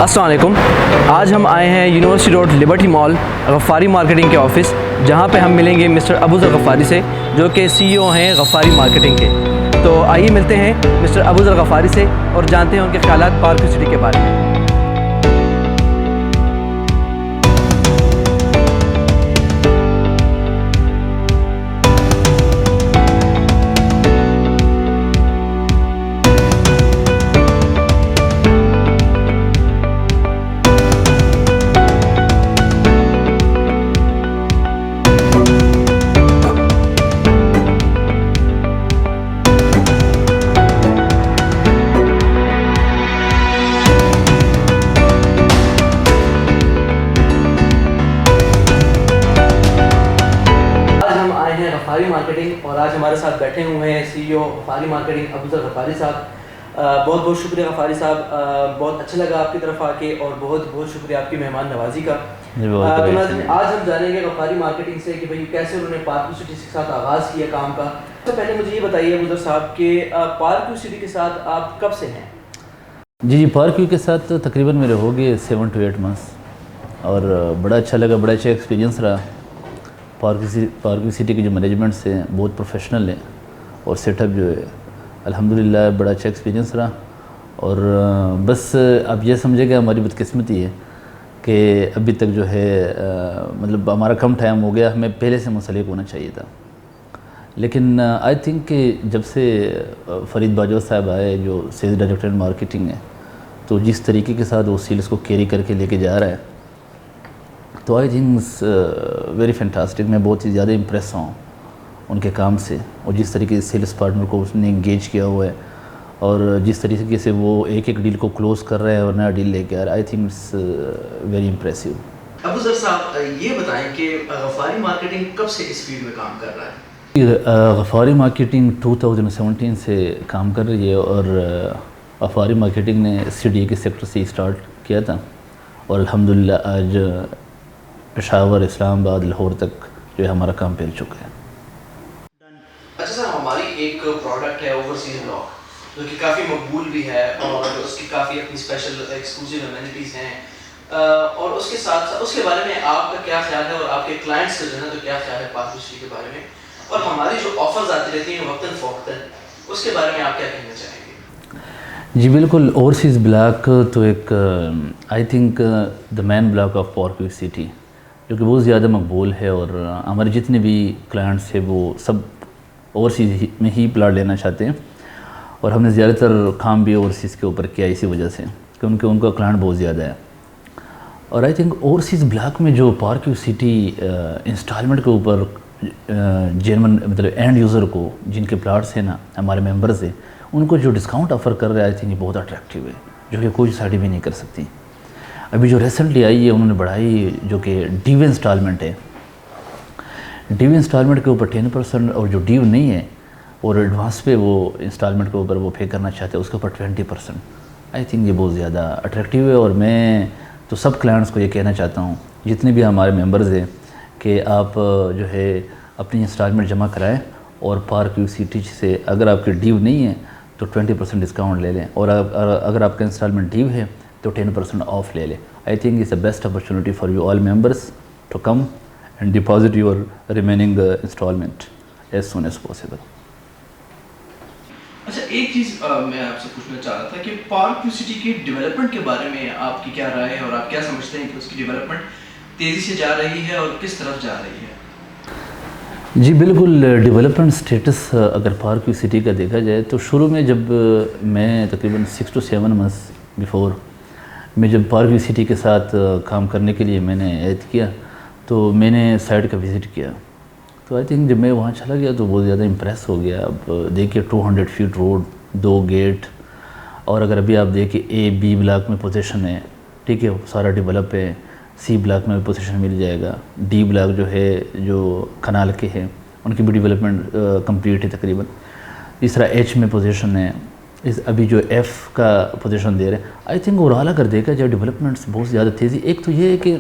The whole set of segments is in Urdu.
السلام علیکم. آج ہم آئے ہیں یونیورسٹی روڈ لبرٹی مال غفاری مارکیٹنگ کے آفس, جہاں پہ ہم ملیں گے مسٹر ابوذر غفاری سے, جو کہ CEO ہیں غفاری مارکیٹنگ کے. تو آئیے ملتے ہیں مسٹر ابوذر غفاری سے اور جانتے ہیں ان کے خیالات پارک ویو سٹی کے بارے میں. غفاری مارکیٹنگ, اور آج ہمارے ساتھ بیٹھے ہوئے ہیں CEO غفاری مارکیٹنگ ابوذر غفاری صاحب. بہت بہت شکریہ غفاری صاحب, بہت اچھا لگا آپ کی طرف آ کے, اور بہت بہت شکریہ آپ کی مہمان نوازی کا. تو آج ہم جانیں گے غفاری مارکیٹنگ سے کہ بھئی کیسے انہوں نے پارک ویو سٹی کے ساتھ آغاز کیا کام کا. تو پہلے مجھے یہ بتائیے ابوذر صاحب کہ پارک ویو سٹی کے ساتھ آپ کب سے ہیں؟ جی پارک ویو کے ساتھ تقریباً میرے ہو گئے 7 to 8 months, اور بڑا اچھا لگا, بڑا اچھا ایکسپیرینس رہا. پارک ویو سٹی کے جو مینجمنٹس ہیں بہت پروفیشنل ہیں, اور سیٹ اپ جو ہے الحمدللہ بڑا اچھا ایکسپیرینس رہا. اور بس اب یہ سمجھے کہ ہماری بدقسمتی ہے کہ ابھی تک جو ہے مطلب ہمارا کم ٹائم ہو گیا, ہمیں پہلے سے منسلک ہونا چاہیے تھا. لیکن آئی تھنک کہ جب سے فرید باجوہ صاحب آئے جو سیلز ڈائریکٹر مارکیٹنگ ہے, تو جس طریقے کے ساتھ وہ سیلز کو کیری کر کے لے کے جا رہا ہے, تو آئی تھنک ویری فینٹاسٹک. میں بہت ہی زیادہ امپریس ہوں ان کے کام سے, اور جس طریقے سے سیلز پارٹنر کو اس نے انگیج کیا ہوا ہے, اور جس طریقے سے وہ ایک ایک ڈیل کو کلوز کر رہے ہیں اور نیا ڈیل لے کے آ رہا ہے. I think it's very impressive. Abuzar sahab یہ بتائیں کہ غفاری مارکیٹنگ کب سے اس فیلڈ میں کام کر رہا ہے؟ غفاری مارکیٹنگ 2017 سے کام کر رہی ہے, اور غفاری مارکیٹنگ نے CDA کے سیکٹر سے اسٹارٹ کیا تھا, اور الحمدللہ آج پشاور, اسلام آباد, لاہور تک جو ہے ہمارا کام پھیل چکا ہے. اچھا سر, ہماری ایک پروڈکٹ ہے اوورسیز لاک, جو کہ کافی مقبول بھی ہے, اور اس کی کافی اپنی اسپیشل ایکسکلوسیو امینٹیز ہیں, اور اس کے ساتھ ساتھ اس کے بارے میں آپ کا کیا خیال ہے, اور آپ کے کلائنٹس کا جو ہے تو کیا خیال ہے پارک ویو سٹی کے بارے میں, اور ہماری جو آفرز آتی رہتی ہیں وقتاً فوقتاً, اس کے بارے میں آپ کیا کہنا چاہیں گے؟ جی بالکل, اوورسیز بلاک تو ایک I think the main block of Park View City, جو کہ بہت زیادہ مقبول ہے, اور ہمارے جتنے بھی کلائنٹس ہیں وہ سب اوورسیز میں ہی پلاٹ لینا چاہتے ہیں, اور ہم نے زیادہ تر کام بھی اوورسیز کے اوپر کیا اسی وجہ سے کہ ان کا کلائنٹ بہت زیادہ ہے. اور آئی تھنک اوورسیز بلاک میں جو پارک ویو سٹی انسٹالمنٹ کے اوپر جینون مطلب اینڈ یوزر کو, جن کے پلاٹس ہیں نا ہمارے ممبرز ہیں, ان کو جو ڈسکاؤنٹ آفر کر رہے ہیں, آئی تھنک یہ بہت اٹریکٹیو ہے, جو کہ کوئی سائڈ بھی نہیں کر سکتی. ابھی جو ریسنٹلی آئی ہے انہوں نے بڑھائی, جو کہ ڈیو انسٹالمنٹ ہے, ڈیو انسٹالمنٹ کے اوپر 10%, اور جو ڈیو نہیں ہے اور ایڈوانس پہ وہ انسٹالمنٹ کے اوپر وہ پے کرنا چاہتے ہیں اس کے اوپر 20%. آئی تھنک یہ بہت زیادہ اٹریکٹیو ہے, اور میں تو سب کلائنٹس کو یہ کہنا چاہتا ہوں جتنے بھی ہمارے ممبرز ہیں کہ آپ جو ہے اپنی انسٹالمنٹ جمع کرائیں, اور پارک ویو سٹی سے اگر آپ کے ڈیو نہیں ہے تو 20% ڈسکاؤنٹ لے لیں, اور اگر آپ کا انسٹالمنٹ ڈیو ہے تو 10% آف لے لیں. I think it's a best opportunity for you all members to come and deposit your remaining instalment as soon as possible. اچھا, ایک چیز میں آپ سے پوچھنا چاہ رہا تھا کہ پارک ویو سٹی کی ڈیولپمنٹ کے بارے میں آپ کی کیا رائے ہے, اور آپ کیا سمجھتے ہیں کہ اس کی ڈیولپمنٹ تیزی سے جا رہی ہے اور کس طرف جا رہی ہے؟ جی بالکل, ڈیولپمنٹ سٹیٹس اگر پارک ویو سٹی کا دیکھا جائے تو شروع میں جب میں تقریباً 6 to 7 months بیفور میں جب پارک ویو سٹی کے ساتھ کام کرنے کے لیے میں نے عہد کیا, تو میں نے سائٹ کا وزٹ کیا. تو آئی تھنک جب میں وہاں چلا گیا تو بہت زیادہ امپریس ہو گیا. اب دیکھیے 200 feet روڈ, 2 گیٹ, اور اگر ابھی آپ دیکھیں A-B بلاک میں پوزیشن ہے, ٹھیک ہے, سارا ڈیولپ ہے. C بلاک میں بھی پوزیشن مل جائے گا. D بلاک جو ہے جو کنال کے ہیں ان کی بھی ڈیولپمنٹ کمپلیٹ ہے تقریباً. اس طرح ایچ میں پوزیشن ہے، ابھی جو ایف کا پوزیشن دے رہے ہیں. آئی تھنک اوورآل اگر دیکھا جائے ڈیولپمنٹس بہت زیادہ تیزی. ایک تو یہ ہے کہ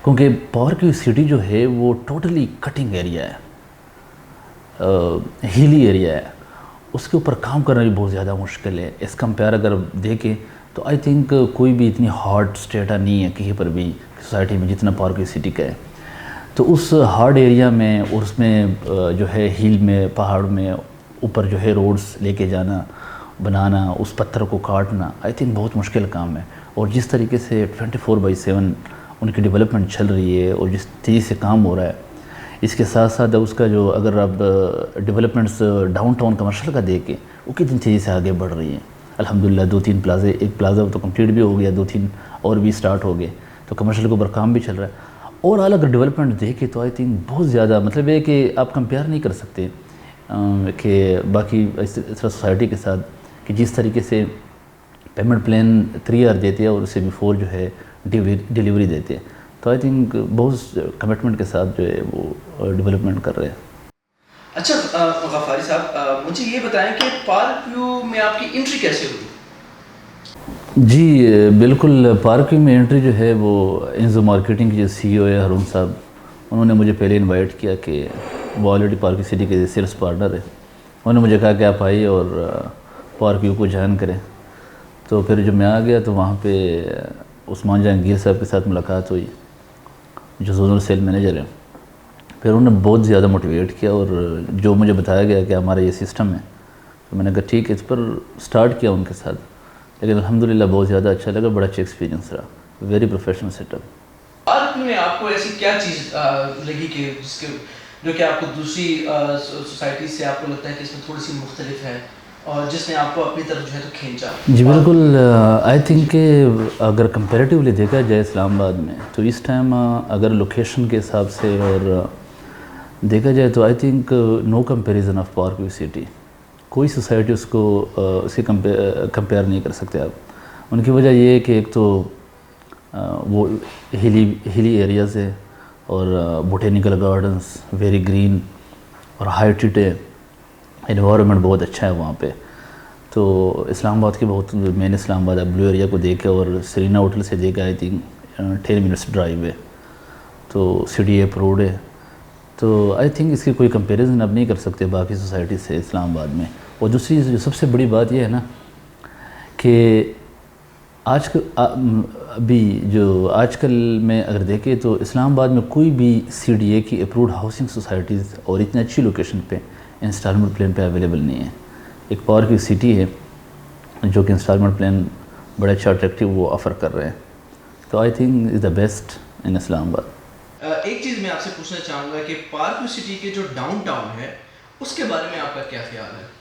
کیونکہ پاور کی سٹی جو ہے وہ ٹوٹلی کٹنگ ایریا ہے، ہیلی ایریا ہے، اس کے اوپر کام کرنا بھی بہت زیادہ مشکل ہے. اس کمپیئر اگر دیکھیں تو آئی تھنک کوئی بھی اتنی ہارڈ اسٹیٹا نہیں ہے کہیں پر بھی سوسائٹی میں جتنا پاور کی سٹی کا ہے. تو اس ہارڈ ایریا میں اور اس میں جو ہے ہیل میں پہاڑ میں اوپر جو ہے روڈز لے کے جانا بنانا، اس پتھر کو کاٹنا، آئی تھنک بہت مشکل کام ہے. اور جس طریقے سے 24/7 ان کی ڈیولپمنٹ چل رہی ہے اور جس تیزی سے کام ہو رہا ہے، اس کے ساتھ ساتھ اس کا جو اگر اب ڈیولپمنٹس ڈاؤن ٹاؤن کمرشل کا دیکھیں وہ کتنی تیزی سے آگے بڑھ رہی ہیں. الحمدللہ 2-3 پلازے، ایک پلازا تو کمپلیٹ بھی ہو گیا، 2-3 اور بھی سٹارٹ ہو گئے، تو کمرشل کے اوپر کام بھی چل رہا ہے. اور اگر ڈیولپمنٹ دیکھیں تو آئی تھنک بہت زیادہ مطلب ہے کہ آپ کمپیئر نہیں کر سکتے کہ باقی اس طرح سوسائٹی کے ساتھ کہ جس طریقے سے پیمنٹ پلان 3 ایئر دیتے ہیں اور اس سے بیفور جو ہے ڈیلیوری دیتے ہیں. تو آئی تھنک بہت کمٹمنٹ کے ساتھ جو ہے وہ ڈیولپمنٹ کر رہے ہیں. اچھا غفاری صاحب، مجھے یہ بتائیں کہ پارک ویو میں آپ کی انٹری کیسے ہوئی؟ جی بالکل، پارک ویو میں انٹری جو ہے وہ انزو مارکیٹنگ کے جو سی او ہے ہارون صاحب، انہوں نے مجھے پہلے انوائٹ کیا کہ وہ آلریڈی پارک ویو سٹی کے سیلس پارٹنر ہے. انہوں نے مجھے کہا کہ آپ آئیے اور پارک ویو کو جوائن کریں. تو پھر جب میں آ گیا تو وہاں پہ عثمان جہانگیر صاحب کے ساتھ ملاقات ہوئی جو زونل سیل مینیجر ہیں. پھر انہوں نے بہت زیادہ موٹیویٹ کیا اور جو مجھے بتایا گیا کہ ہمارا یہ سسٹم ہے، تو میں نے کہا ٹھیک ہے، اس پر سٹارٹ کیا ان کے ساتھ. لیکن الحمدللہ بہت زیادہ اچھا لگا، بڑا اچھا ایکسپیرینس رہا، very professional set up. Park میں آپ کو ایسی کیا چیز لگی کہ جو کہ آپ کو دوسری سوسائٹی سے آپ کو لگتا ہے کہ اس میں تھوڑی سی مختلف ہے اور جس نے آپ کو اپنی طرف جو ہے تو کھینچا؟ جی بالکل، آئی تھنک کہ اگر کمپیریٹیولی دیکھا جائے اسلام آباد میں تو اس ٹائم اگر لوکیشن کے حساب سے اور دیکھا جائے تو I think no comparison of Park View City. کوئی سوسائٹی اس کو اس کے کمپیئر نہیں کر سکتے آپ. ان کی وجہ یہ ہے کہ ایک تو وہ ہیلی ایریاز ہے اور بوٹینیکل گارڈنس ویری گرین اور ہائٹڈ ہے، انوائرمنٹ بہت اچھا ہے وہاں پہ. تو اسلام آباد کے بہت مین اسلام آباد بلو ایریا کو دیکھے اور سرینا ہوٹل سے دیکھا آئی تھنک 10 منٹس ڈرائیو ہے، تو سٹی اپروڈ ہے. تو آئی تھنک اس کی کوئی کمپیریزن اب نہیں کر سکتے باقی سوسائٹی سے اسلام آباد میں. اور دوسری جو سب سے بڑی بات یہ ہے نا کہ آج کل میں اگر دیکھیں تو اسلام آباد میں کوئی بھی سی ڈی اے کی اپروڈ ہاؤسنگ سوسائٹیز اور اتنی اچھی لوکیشن پہ انسٹالمنٹ پلان پہ اویلیبل نہیں ہے. ایک پاور کی سٹی ہے جو کہ انسٹالمنٹ پلان بڑا اچھا اٹریکٹیو وہ آفر کر رہے ہیں. تو I think is the best in اسلام آباد. ایک چیز میں آپ سے پوچھنا چاہوں گا کہ پارک ویو سٹی کے جو ڈاؤن ٹاؤن ہے اس کے بارے میں آپ کا کیا خیال ہے؟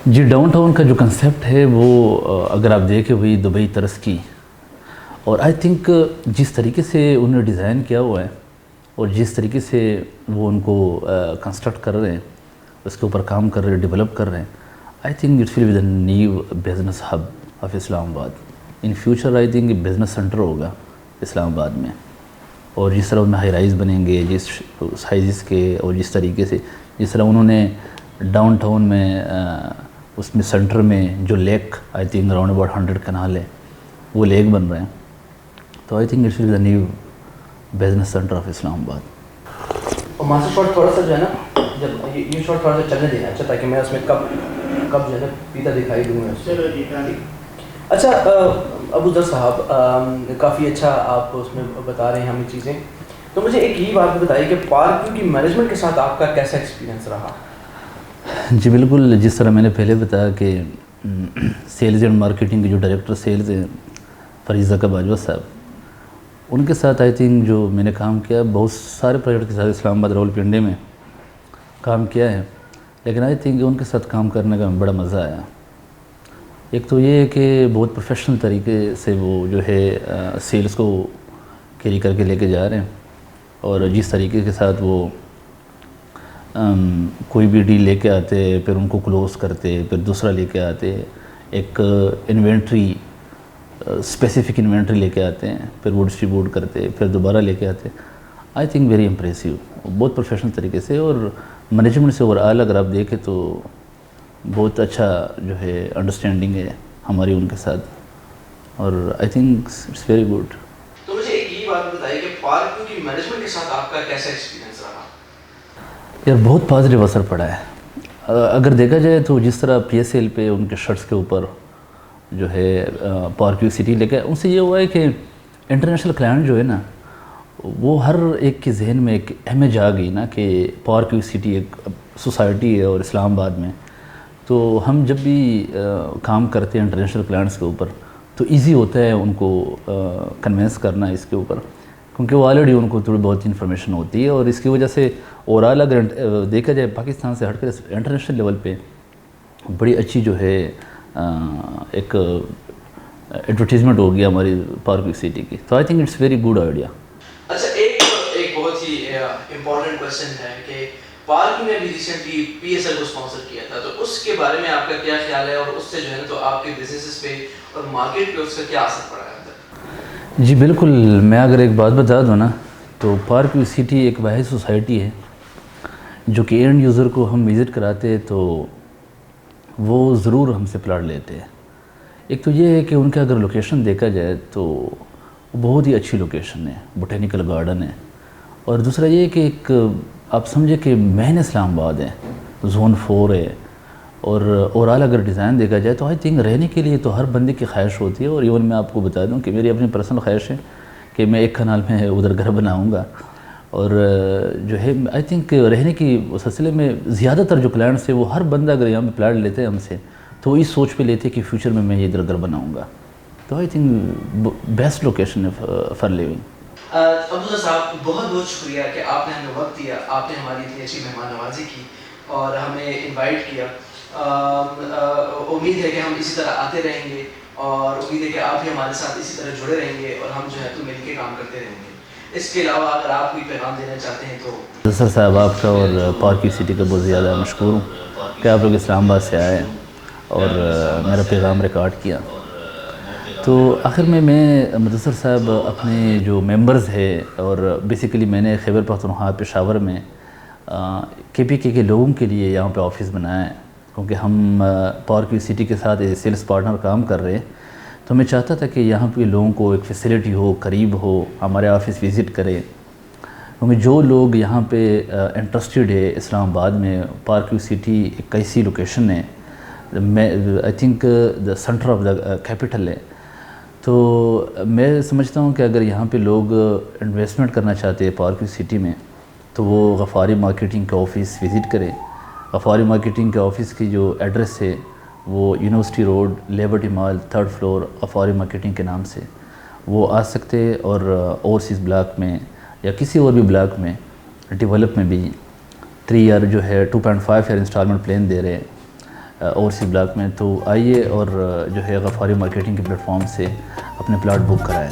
جی ڈاؤن ٹاؤن کا جو کنسیپٹ ہے وہ اگر آپ دیکھیں وہی دبئی طرز کی، اور آئی تھنک جس طریقے سے انہوں نے ڈیزائن کیا ہوا ہے اور جس طریقے سے وہ ان کو کنسٹرکٹ کر رہے ہیں، اس کے اوپر کام کر رہے ہیں، ڈیولپ کر رہے ہیں، I think it will be the new business hub of Islamabad. In future I think business centre ہوگا اسلام آباد میں. اور جس طرح ان میں ہائی رائز بنیں گے، جس سائزز کے اور جس طریقے سے جس طرح انہوں نے ڈاؤن ٹاؤن میں اس میں سینٹر میں جو lake I think around about 100 کنال ہے وہ لیک بن رہے ہیں. تو I think it's will the new business centre of Islamabad. اور ماسٹر شاٹ تھوڑا سا جو ہے نا، جب یہ شاٹ تھوڑا سا چلنے دینا اچھا، تاکہ میں اس میں کب جو ہے نا پیتا دکھائی دوں میں. اچھا ابو ذر صاحب، کافی اچھا آپ اس میں بتا رہے ہیں ہمیں چیزیں. تو مجھے ایک یہ بات بتائیے کہ پارک ویو کی مینجمنٹ کے ساتھ آپ کا کیسا ایکسپیرینس رہا؟ جی بالکل، جس طرح میں نے پہلے بتایا کہ سیلز اینڈ مارکیٹنگ کے جو ڈائریکٹر سیلز ہیں فریضہ کا باجوہ صاحب، ان کے ساتھ آئی تھنک جو میں نے کام کیا بہت سارے پروجیکٹ کے ساتھ اسلام آباد راول پنڈی میں کام کیا ہے، لیکن آئی تھنک ان کے ساتھ کام کرنے کا بڑا مزہ آیا. ایک تو یہ ہے کہ بہت پروفیشنل طریقے سے وہ جو ہے سیلز کو کیری کر کے لے کے جا رہے ہیں، اور جس طریقے کے ساتھ وہ کوئی بھی ڈیل لے کے آتے پھر ان کو کلوز کرتے، پھر دوسرا لے کے آتے، ایک انوینٹری اسپیسیفک انوینٹری لے کے آتے ہیں، پھر وہ ڈسٹریبیوٹ کرتے، پھر دوبارہ لے کے آتے. آئی تھنک ویری امپریسیو، بہت پروفیشنل طریقے سے. اور مینجمنٹ سے اوورآل اگر آپ دیکھیں تو بہت اچھا جو ہے انڈرسٹینڈنگ ہے ہماری ان کے ساتھ، اور I think it's very good. تو مجھے ایک یہ بات بتائیے کہ پارک کی مینجمنٹ کے ساتھ آپ کا کیسا ایکسپیرینس رہا؟ یار بہت پازیٹیو اثر پڑا ہے. اگر دیکھا جائے تو جس طرح پی ایس ایل پہ ان کے شرٹس کے اوپر جو ہے پارک ویو سٹی لے کے، ان سے یہ ہوا ہے کہ انٹرنیشنل کلائنٹ جو ہے نا، وہ ہر ایک کے ذہن میں ایک امیج آ گئی نا کہ پارک ویو سٹی ایک سوسائٹی ہے اور اسلام آباد میں. تو ہم جب بھی کام کرتے ہیں انٹرنیشنل کلائنٹس کے اوپر تو ایزی ہوتا ہے ان کو کنوینس کرنا اس کے اوپر، کیونکہ وہ آلریڈی ان کو تھوڑی بہت انفارمیشن ہوتی ہے. اور اس کی وجہ سے اوورآل اگر دیکھا جائے پاکستان سے ہٹ کر انٹرنیشنل لیول پہ بڑی اچھی جو ہے ایک ایڈورٹیزمنٹ ہو گیا ہماری پارک ویو سٹی کی. تو I think it's very good idea. اچھا، ایک بہت ہی امپورٹنٹ کویشچن ہے کہ پارک نے بھی ریسنٹلی پی ایس ایل کو اسپانسر کیا تھا، تو اس کے بارے میں آپ کا کیا خیال ہے، اور اس سے جو ہے نا تو آپ کے بزنسز پہ اور مارکیٹ پہ اس کا کیا اثر پڑا ہے؟ جی بالکل، میں اگر ایک بات بتا دوں نا تو پارک ویو سٹی ایک واحد سوسائٹی ہے جو کہ اینڈ یوزر کو ہم وزٹ کراتے ہیں تو وہ ضرور ہم سے پلاٹ لیتے ہیں. ایک تو یہ ہے کہ ان کا اگر لوکیشن دیکھا جائے تو بہت ہی اچھی لوکیشن ہے، بوٹینیکل گارڈن ہے. اور دوسرا یہ کہ ایک آپ سمجھے کہ مین اسلام آباد ہے، زون 4 ہے. اور اوورآل اگر ڈیزائن دیکھا جائے تو آئی تھنک رہنے کے لیے تو ہر بندے کی خواہش ہوتی ہے. اور ایون میں آپ کو بتا دوں کہ میری اپنی پرسنل خواہش ہے کہ میں ایک کنال میں ادھر گھر بناؤں گا. اور جو ہے آئی تھنک رہنے کی سلسلے میں زیادہ تر جو کلائنٹس ہیں وہ ہر بندہ اگر یہاں پہ پلاٹ لیتے ہیں ہم سے تو وہ اس سوچ پہ لیتے ہیں کہ فیوچر میں یہ ادھر گھر بناؤں گا. تو آئی تھنک بیسٹ لوکیشن ہے فار لیونگ. عبداللہ صاحب، بہت بہت شکریہ کہ آپ نے ہمیں وقت دیا، آپ نے ہماری اتنی اچھی مہمان نوازی کی اور ہمیں انوائٹ کیا. امید ہے کہ ہم اسی طرح آتے رہیں گے، اور امید ہے کہ آپ بھی ہمارے ساتھ اسی طرح جڑے رہیں گے اور ہم جو ہے تو مل کے کام کرتے رہیں گے. اس کے علاوہ اگر آپ کوئی پیغام دینا چاہتے ہیں تو؟ سر صاحب، آپ کا اور پارک ویو سٹی کا بہت زیادہ مشکور ہوں کہ آپ لوگ اسلام آباد سے آئے اور میرا پیغام ریکارڈ کیا. تو آخر میں مدثر صاحب اپنے جو ممبرز ہے، اور بیسیکلی میں نے خیبر پختونخوا پشاور میں کے پی کے لوگوں کے لیے یہاں پہ آفس بنایا ہے، کیونکہ ہم پارک ویو سٹی کے ساتھ سیلز پارٹنر کام کر رہے ہیں. تو میں چاہتا تھا کہ یہاں پہ لوگوں کو ایک فیسیلیٹی ہو، قریب ہو، ہمارے آفس وزٹ کرے. کیونکہ جو لوگ یہاں پہ انٹرسٹڈ ہے اسلام آباد میں، پارک ویو سٹی ایک ایسی لوکیشن ہے، I think the centre of the capital ہے. تو میں سمجھتا ہوں کہ اگر یہاں پہ لوگ انویسٹمنٹ کرنا چاہتے ہیں پارک ویو سٹی میں تو وہ غفاری مارکیٹنگ کا آفس وزٹ کرے. غفاری مارکیٹنگ کے آفس کی جو ایڈریس ہے وہ یونیورسٹی روڈ، لیبرٹی مال، 3rd فلور، غفاری مارکیٹنگ کے نام سے وہ آ سکتے. اور اوورسیز بلاک میں یا کسی اور بھی بلاک میں ڈیولپ میں بھی 3 ایئر جو ہے 2.5 ایئر انسٹالمنٹ پلان دے رہے ہیں اوورسیز بلاک میں. تو آئیے اور جو ہے غفاری مارکیٹنگ کے پلیٹ فارم سے اپنے پلاٹ بک کرائیں.